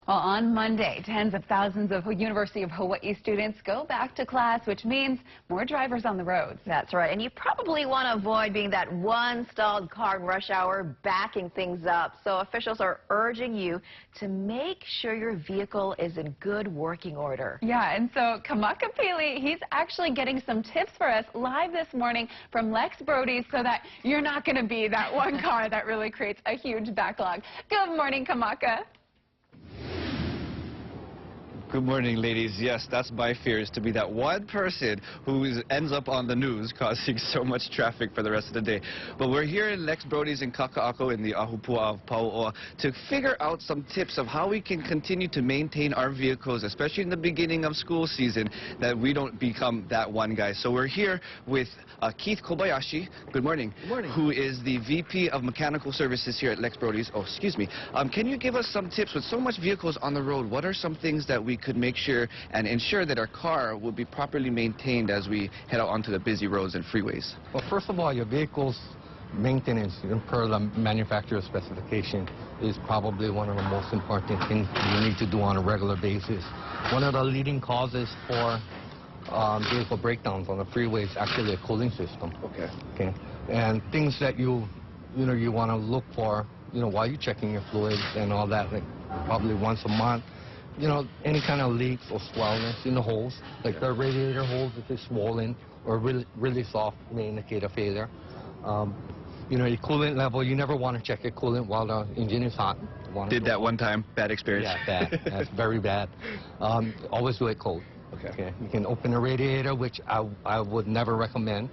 Well, on Monday, tens of thousands of University of Hawaii students go back to class, which means more drivers on the roads. That's right. And you probably want to avoid being that one stalled car in rush hour, backing things up. So officials are urging you to make sure your vehicle is in good working order. Yeah, and so Kamaka Pili, he's actually getting some tips for us live this morning from Lex Brody's so that you're not going to be that one car that really creates a huge backlog. Good morning, Kamaka. Good morning, ladies. Yes, that's my fear, is to be that one person who ends up on the news causing so much traffic for the rest of the day. But we're here in Lex Brody's in Kaka'ako in the Ahupua of Pauoa to figure out some tips of how we can continue to maintain our vehicles, especially in the beginning of school season, that we don't become that one guy. So we're here with Keith Kobayashi. Good morning. Good morning. Who is the VP of Mechanical Services here at Lex Brody's. Oh, excuse me. Can you give us some tips with so much vehicles on the road? What are some things that we could make sure and ensure that our car will be properly maintained as we head out onto the busy roads and freeways? Well, first of all, your vehicle's maintenance, per the manufacturer's specification, is probably one of the most important things you need to do on a regular basis. One of the leading causes for vehicle breakdowns on the freeway is actually a cooling system. Okay. And things that you want to look for, while you're checking your fluids and all that, like probably once a month. Any kind of leaks or swellness in the holes, like the radiator holes, if it's swollen or really soft, may indicate a failure. Your coolant level, you never want to check your coolant while the engine is hot. Did that one time, bad experience. Yeah, bad. That's very bad. Always do it cold. Okay. You can open a radiator, which I would never recommend.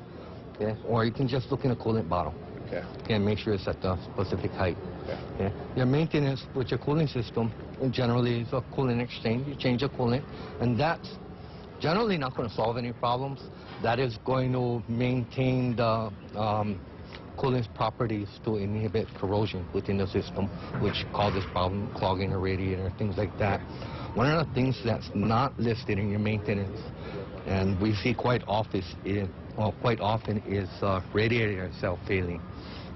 Okay. Or you can just look in a coolant bottle. Okay. And make sure it's at the specific height. Okay. Your maintenance with your cooling system generally is a coolant exchange. You change your coolant, and that's generally not going to solve any problems. That is going to maintain the coolant's properties to inhibit corrosion within the system, which causes problem clogging the radiator, things like that. One of the things that's not listed in your maintenance, and we see quite often is radiator itself failing.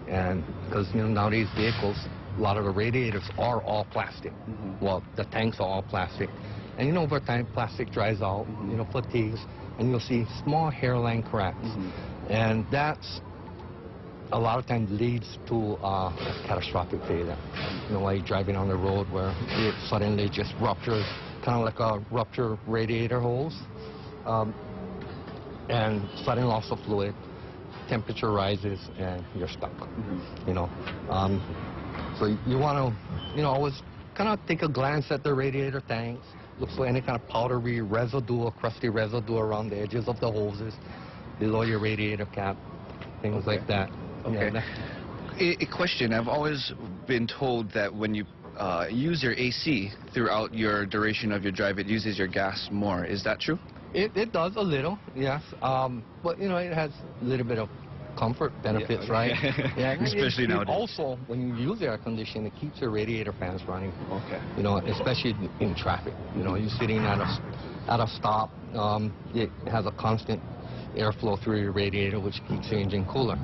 And because nowadays vehicles, a lot of the radiators are all plastic. Well, the tanks are all plastic, and over time plastic dries out, fatigues, and you'll see small hairline cracks, and that's a lot of times leads to a catastrophic failure. While you're driving on the road, where it suddenly just ruptures, kind of like a ruptured radiator hose, and sudden loss of fluid. Temperature rises and you're stuck. So you want to, always kind of take a glance at the radiator tanks, look for any kind of powdery residue or crusty residue around the edges of the hoses, below your radiator cap, things like that. Okay. A question: I've always been told that when you use your AC throughout your duration of your drive, it uses your gas more. Is that true? It does a little, yes. But, it has a little bit of comfort benefits, right? Yeah, especially nowadays. Also, when you use air conditioning, it keeps your radiator fans running. Okay. Especially in traffic. You're sitting at a stop. It has a constant airflow through your radiator, which keeps your engine cooler.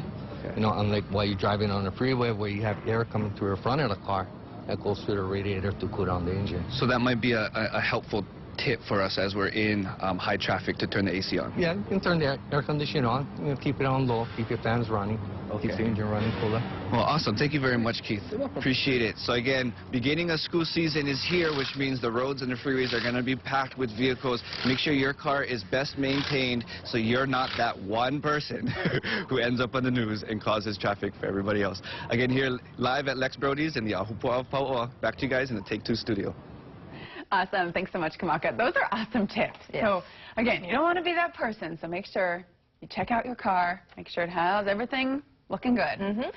Okay. Unlike while you're driving on the freeway, where you have air coming through the front of the car, that goes through the radiator to cool down the engine. So that might be a helpful tip for us as we're in high traffic to turn the AC on. Yeah, you can turn the air conditioner on. Keep it on low, keep your fans running, keep the engine running cooler. Well, awesome. Thank you very much, Keith. Appreciate it. So again, beginning of school season is here, which means the roads and the freeways are going to be packed with vehicles. Make sure your car is best maintained so you're not that one person who ends up on the news and causes traffic for everybody else. Again, here live at Lex Brody's in the Ahupua of Pauoa. Back to you guys in the Take Two studio. Awesome. Thanks so much, Kamaka. Those are awesome tips. Yes. So, again, you don't want to be that person, so make sure you check out your car, make sure it has everything looking good.